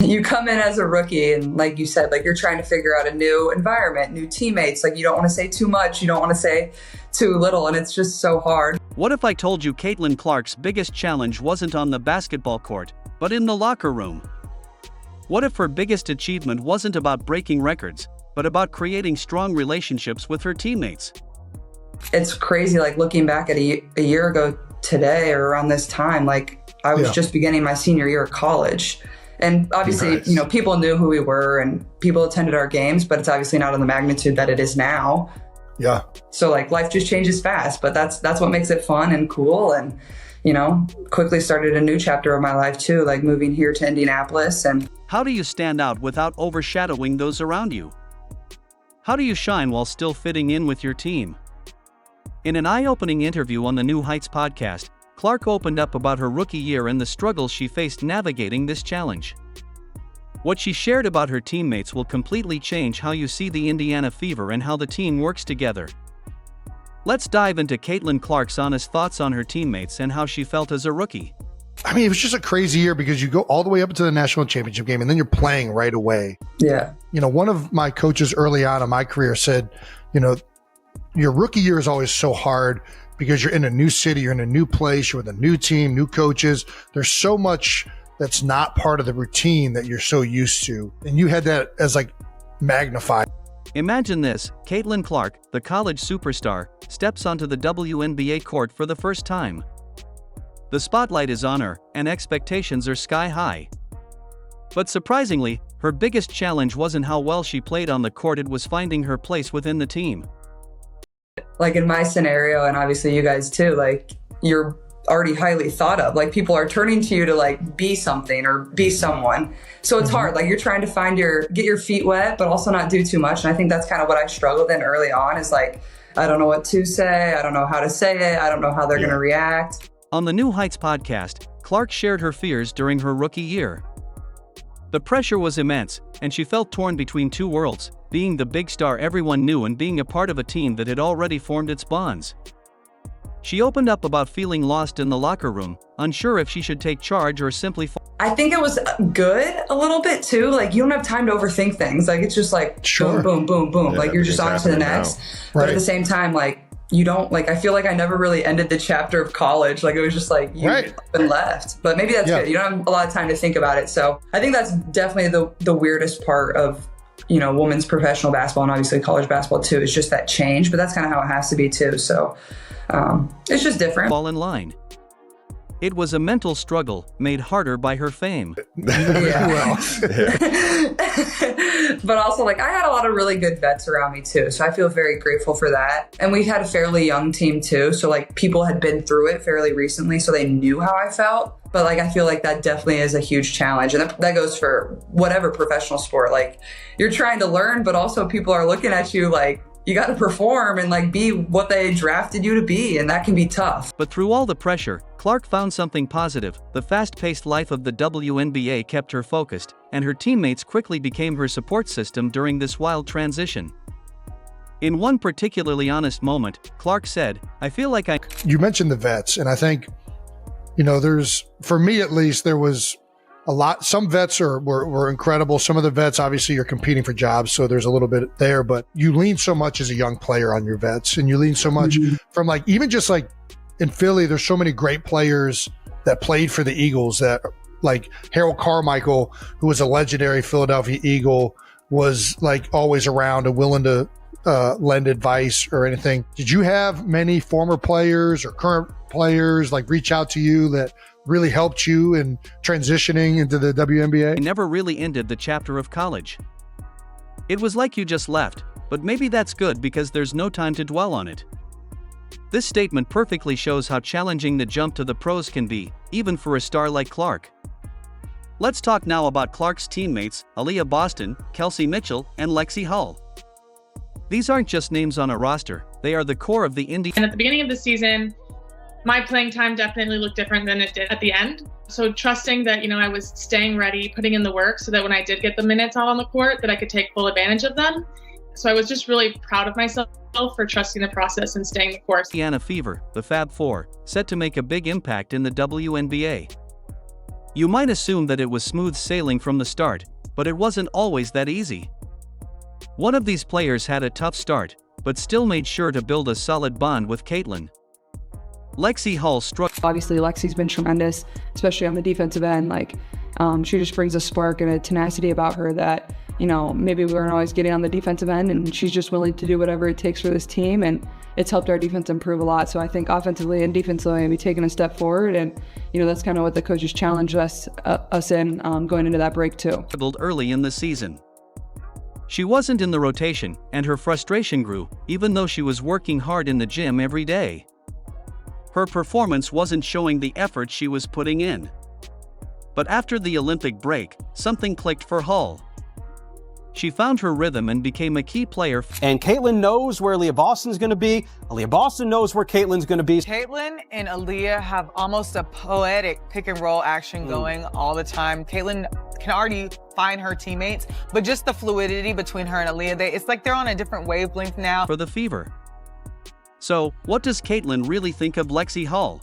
You come in as a rookie and like you said, like you're trying to figure out a new environment, new teammates. Like you don't want to say too much. You don't want to say too little. And it's just so hard. What if I told you Caitlin Clark's biggest challenge wasn't on the basketball court, but in the locker room? What if her biggest achievement wasn't about breaking records, but about creating strong relationships with her teammates? It's crazy, like looking back at a year ago today or around this time, like I was just beginning my senior year of college. And obviously, you know, people knew who we were and people attended our games, but it's obviously not on the magnitude that it is now. Yeah. So like life just changes fast, but that's what makes it fun and cool. And, you know, quickly started a new chapter of my life too, like moving here to Indianapolis. And how do you stand out without overshadowing those around you? How do you shine while still fitting in with your team? In an eye-opening interview on the New Heights podcast, Clark opened up about her rookie year and the struggles she faced navigating this challenge. What she shared about her teammates will completely change how you see the Indiana Fever and how the team works together. Let's dive into Caitlin Clark's honest thoughts on her teammates and how she felt as a rookie. I mean, it was just a crazy year because you go all the way up to the national championship game and then you're playing right away. Yeah. You know, one of my coaches early on in my career said, you know, your rookie year is always so hard because you're in a new city, you're in a new place, you're with a new team, new coaches. There's so much that's not part of the routine that you're so used to. And you had that as like magnified. Imagine this, Caitlin Clark, the college superstar, steps onto the WNBA court for the first time. The spotlight is on her, and expectations are sky high. But surprisingly, her biggest challenge wasn't how well she played on the court, it was finding her place within the team. Like in my scenario, and obviously you guys too, like you're already highly thought of. Like people are turning to you to like be something or be someone. So it's hard. Like you're trying to get your feet wet, but also not do too much. And I think that's kind of what I struggled in early on is like, I don't know what to say. I don't know how to say it. I don't know how they're going to react. On the New Heights podcast, Clark shared her fears during her rookie year. The pressure was immense, and she felt torn between two worlds, being the big star everyone knew and being a part of a team that had already formed its bonds. She opened up about feeling lost in the locker room, unsure if she should take charge or simply I think it was good a little bit too. Like you don't have time to overthink things. Like it's just like boom, boom, boom, boom. Yeah, like you're just on to the next. But at the same time, like you don't like, I feel like I never really ended the chapter of college. Like it was just like you been left, but maybe that's good. You don't have a lot of time to think about it. So I think that's definitely the weirdest part of, you know, women's professional basketball and obviously college basketball too, is just that change, but that's kind of how it has to be too. So it's just different. Fall in line. It was a mental struggle made harder by her fame. But also, like, I had a lot of really good vets around me too. So I feel very grateful for that. And we had a fairly young team too. So like people had been through it fairly recently, so they knew how I felt. But like, I feel like that definitely is a huge challenge. And that goes for whatever professional sport. Like you're trying to learn, but also people are looking at you like, you got to perform and like be what they drafted you to be, and that can be tough. But through all the pressure, Clark found something positive. The fast-paced life of the WNBA kept her focused, and her teammates quickly became her support system during this wild transition. In one particularly honest moment, Clark said, "I feel like You mentioned the vets, and I think, you know, for me at least, there was a lot. Some vets were incredible. Some of the vets, obviously, you're competing for jobs, so there's a little bit there. But you lean so much as a young player on your vets, and you lean so much from like even just like in Philly. There's so many great players that played for the Eagles. That like Harold Carmichael, who was a legendary Philadelphia Eagle, was like always around and willing to lend advice or anything. Did you have many former players or current players like reach out to you that really helped you in transitioning into the WNBA? I never really ended the chapter of college. It was like you just left, but maybe that's good because there's no time to dwell on it. This statement perfectly shows how challenging the jump to the pros can be, even for a star like Clark. Let's talk now about Clark's teammates, Aaliyah Boston, Kelsey Mitchell, and Lexi Hull. These aren't just names on a roster, they are the core of the And at the beginning of the season, my playing time definitely looked different than it did at the end. So trusting that, you know, I was staying ready, putting in the work so that when I did get the minutes out on the court, that I could take full advantage of them. So I was just really proud of myself for trusting the process and staying the course. Indiana Fever, the Fab Four, set to make a big impact in the WNBA. You might assume that it was smooth sailing from the start, but it wasn't always that easy. One of these players had a tough start, but still made sure to build a solid bond with Caitlin. Lexi Hull Obviously, Lexi's been tremendous, especially on the defensive end. She just brings a spark and a tenacity about her that, maybe we weren't always getting on the defensive end, and she's just willing to do whatever it takes for this team, and it's helped our defense improve a lot. So I think offensively and defensively, we've taken a step forward, and that's kind of what the coaches challenged us in going into that break too. Early in the season. She wasn't in the rotation, and her frustration grew, even though she was working hard in the gym every day. Her performance wasn't showing the effort she was putting in. But after the Olympic break, something clicked for Hull. She found her rhythm and became a key player. And Caitlin knows where Aaliyah Boston's going to be. Aaliyah Boston knows where Caitlin's going to be. Caitlin and Aaliyah have almost a poetic pick and roll action going all the time. Caitlin can already find her teammates, but just the fluidity between her and Aaliyah, it's like they're on a different wavelength now. For the Fever. So, what does Caitlin really think of Lexi Hull?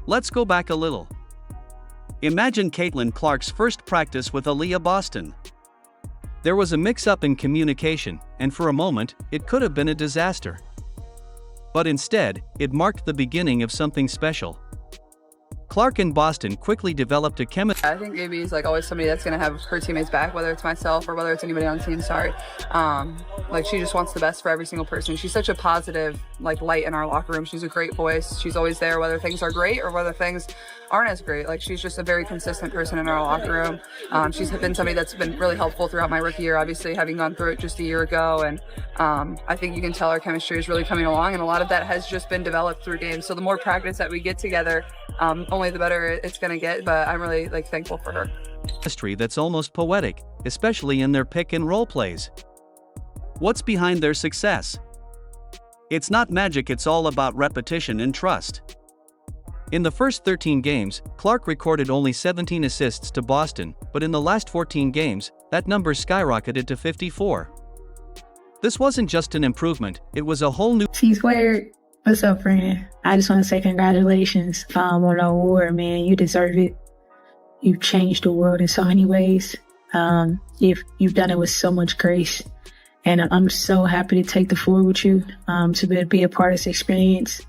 Let's go back a little. Imagine Caitlin Clark's first practice with Aaliyah Boston. There was a mix-up in communication, and for a moment, it could have been a disaster. But instead, it marked the beginning of something special. Clark and Boston quickly developed a chemistry. I think AB is always somebody that's going to have her teammates back, whether it's myself or whether it's anybody on the team, she just wants the best for every single person. She's such a positive, light in our locker room. She's a great voice. She's always there, whether things are great or whether things aren't as great. She's just a very consistent person in our locker room. She's been somebody that's been really helpful throughout my rookie year, obviously, having gone through it just a year ago. And I think you can tell our chemistry is really coming along, and a lot of that has just been developed through games. So the more practice that we get together, only the better it's going to get, but I'm really thankful for her. Chemistry that's almost poetic, especially in their pick and roll plays. What's behind their success? It's not magic, it's all about repetition and trust. In the first 13 games, Clark recorded only 17 assists to Boston, but in the last 14 games, that number skyrocketed to 54. This wasn't just an improvement, it was a whole new... T-Squared, what's up, friend? I just want to say congratulations on the award, man. You deserve it. You've changed the world in so many ways. You've done it with so much grace. And I'm so happy to take the floor with you, to be a part of this experience.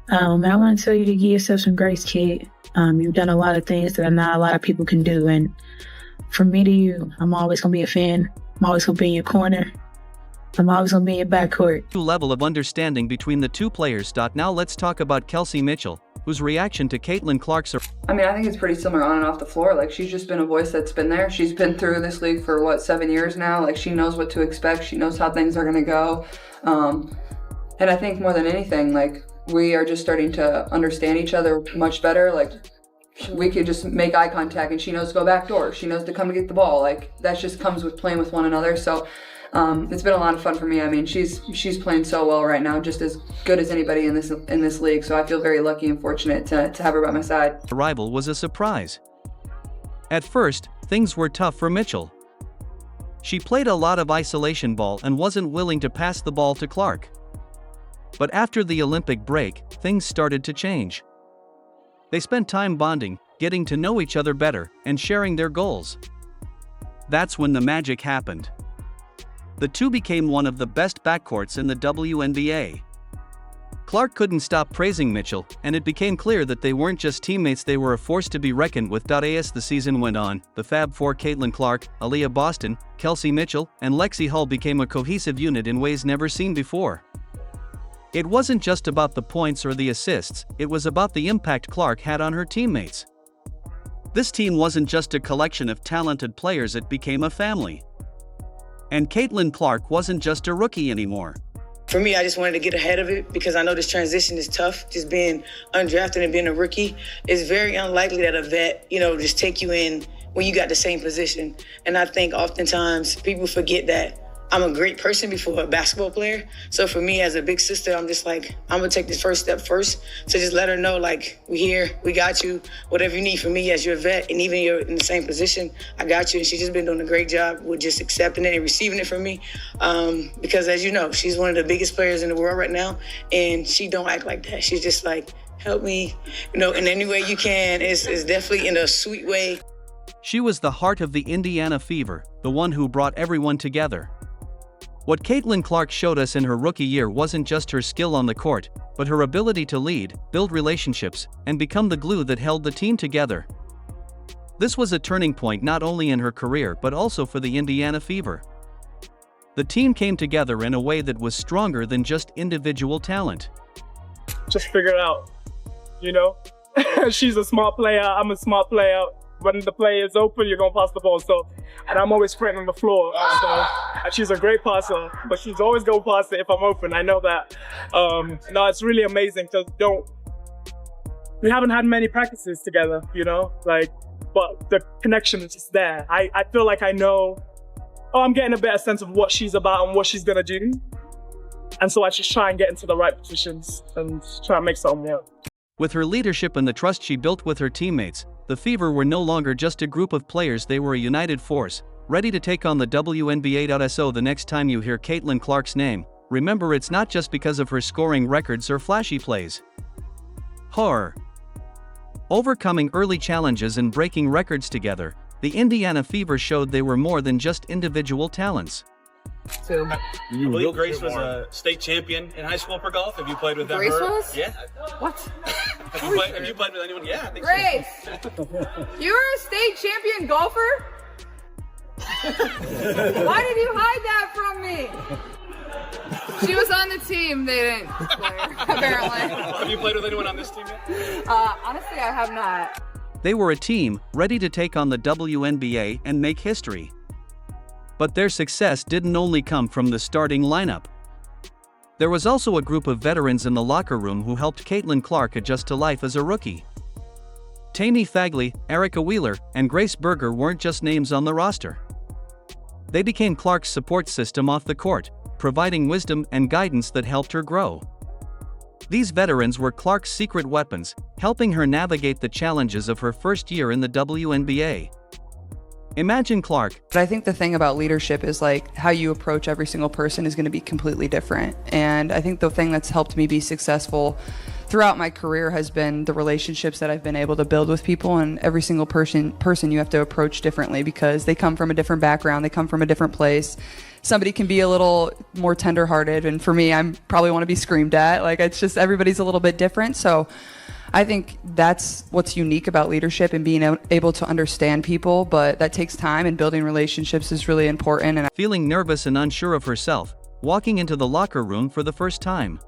And I want to tell you to give yourself some grace, kid. You've done a lot of things that not a lot of people can do. And from me to you, I'm always going to be a fan. I'm always going to be in your corner. I'm always going to be in your backcourt. Level of understanding between the two players. Now let's talk about Kelsey Mitchell, whose reaction to Caitlin Clark's... I think it's pretty similar on and off the floor. She's just been a voice that's been there. She's been through this league for 7 years now. She knows what to expect. She knows how things are going to go. And I think more than anything, we are just starting to understand each other much better. We could just make eye contact and she knows to go back door. She knows to come and get the ball. That just comes with playing with one another. So it's been a lot of fun for me. She's playing so well right now, just as good as anybody in this league. So I feel very lucky and fortunate to have her by my side. Arrival was a surprise. At first, things were tough for Mitchell. She played a lot of isolation ball and wasn't willing to pass the ball to Clark. But after the Olympic break, things started to change. They spent time bonding, getting to know each other better, and sharing their goals. That's when the magic happened. The two became one of the best backcourts in the WNBA. Clark couldn't stop praising Mitchell, and it became clear that they weren't just teammates, they were a force to be reckoned with. As the season went on, the Fab Four, Caitlin Clark, Aaliyah Boston, Kelsey Mitchell, and Lexi Hull became a cohesive unit in ways never seen before. It wasn't just about the points or the assists, it was about the impact Clark had on her teammates. This team wasn't just a collection of talented players, it became a family. And Caitlin Clark wasn't just a rookie anymore. For me, I just wanted to get ahead of it because I know this transition is tough. Just being undrafted and being a rookie, it's very unlikely that a vet, just take you in when you got the same position. And I think oftentimes people forget that I'm a great person before a basketball player. So for me as a big sister, I'm just I'm gonna take this first step first to just let her know, we here, we got you, whatever you need from me as your vet, and even you're in the same position, I got you. And she's just been doing a great job with just accepting it and receiving it from me. Because as you know, she's one of the biggest players in the world right now, and she don't act like that. She's just help me, in any way you can. It's definitely in a sweet way. She was the heart of the Indiana Fever, the one who brought everyone together. What Caitlin Clark showed us in her rookie year wasn't just her skill on the court, but her ability to lead, build relationships, and become the glue that held the team together. This was a turning point not only in her career but also for the Indiana Fever. The team came together in a way that was stronger than just individual talent. Just figure it out, She's a smart player, I'm a smart player. When the play is open, you're gonna pass the ball. And I'm always sprinting on the floor. And she's a great passer, but she's always gonna pass it if I'm open. I know that. No, it's really amazing because we haven't had many practices together, but the connection is just there. I feel like I know, I'm getting a better sense of what she's about and what she's gonna do. And so I just try and get into the right positions and try and make something work. With her leadership and the trust she built with her teammates, the Fever were no longer just a group of players, they were a united force, ready to take on the wnba. So the next time you hear Caitlin Clark's name, remember it's not just because of her scoring records or flashy plays. Horror. Overcoming early challenges and breaking records together, the Indiana Fever showed they were more than just individual talents. So, I believe Grace was a state champion in high school for golf. Have you played with them? Grace was? Yeah. What? Have you played with anyone? Yeah, I think Grace, so. you were a state champion golfer? Why did you hide that from me? She was on the team. They didn't play her, apparently. Have you played with anyone on this team yet? Honestly, I have not. They were a team, ready to take on the WNBA and make history. But their success didn't only come from the starting lineup. There was also a group of veterans in the locker room who helped Caitlin Clark adjust to life as a rookie. Tamy Fagley, Erica Wheeler, and Grace Berger weren't just names on the roster. They became Clark's support system off the court, providing wisdom and guidance that helped her grow. These veterans were Clark's secret weapons, helping her navigate the challenges of her first year in the WNBA. Imagine Clark. But I think the thing about leadership is how you approach every single person is going to be completely different. And I think the thing that's helped me be successful throughout my career has been the relationships that I've been able to build with people. And every single person you have to approach differently because they come from a different background, they come from a different place. Somebody can be a little more tenderhearted, and for me, I probably want to be screamed at. It's just everybody's a little bit different. So I think that's what's unique about leadership and being able to understand people, but that takes time, and building relationships is really important. And feeling nervous and unsure of herself, walking into the locker room for the first time.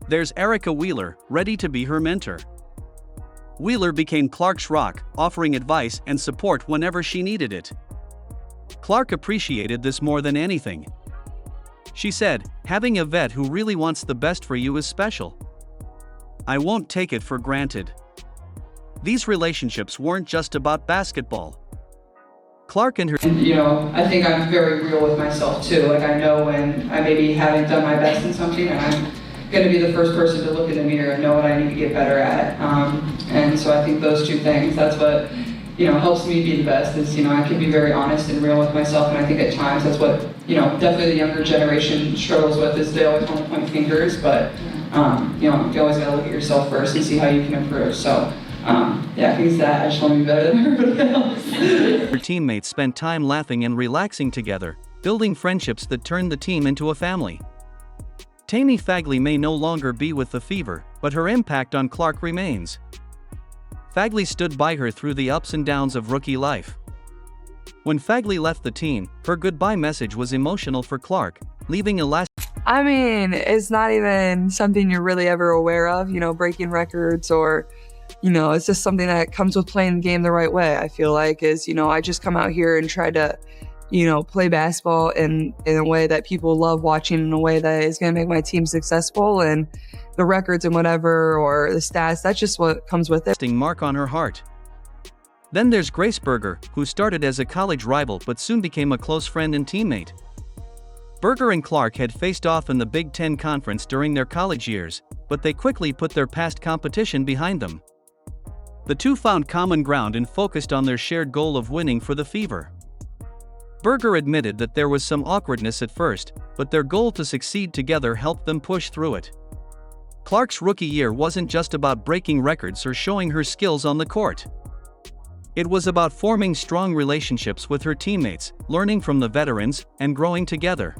There's Erica Wheeler, ready to be her mentor. Wheeler became Clark's rock, offering advice and support whenever she needed it. Clark appreciated this more than anything. She said, "Having a vet who really wants the best for you is special. I won't take it for granted." These relationships weren't just about basketball. Clark and her. I think I'm very real with myself too. I know when I maybe haven't done my best in something, and I'm going to be the first person to look in the mirror and know what I need to get better at. And so I think those two things, that's what helps me be the best. Is I can be very honest and real with myself, and I think at times that's what definitely the younger generation struggles with, is they always want to point fingers, but you always got to look at yourself first and see how you can improve. So I think it's that. I just want to be better than everybody else. Her teammates spent time laughing and relaxing together, building friendships that turned the team into a family. Tamy Fagley may no longer be with the Fever, but her impact on Clark remains. Fagley stood by her through the ups and downs of rookie life. When Fagley left the team, her goodbye message was emotional for Clark, leaving a lasting. I mean, it's not even something you're really ever aware of, breaking records or, it's just something that comes with playing the game the right way. I feel like I just come out here and try to, play basketball in a way that people love watching, in a way that is going to make my team successful, and the records and whatever, or the stats, that's just what comes with it. Mark on her heart. Then there's Grace Berger, who started as a college rival but soon became a close friend and teammate. Berger and Clark had faced off in the Big Ten Conference during their college years, but they quickly put their past competition behind them. The two found common ground and focused on their shared goal of winning for the Fever. Berger admitted that there was some awkwardness at first, but their goal to succeed together helped them push through it. Clark's rookie year wasn't just about breaking records or showing her skills on the court. It was about forming strong relationships with her teammates, learning from the veterans, and growing together.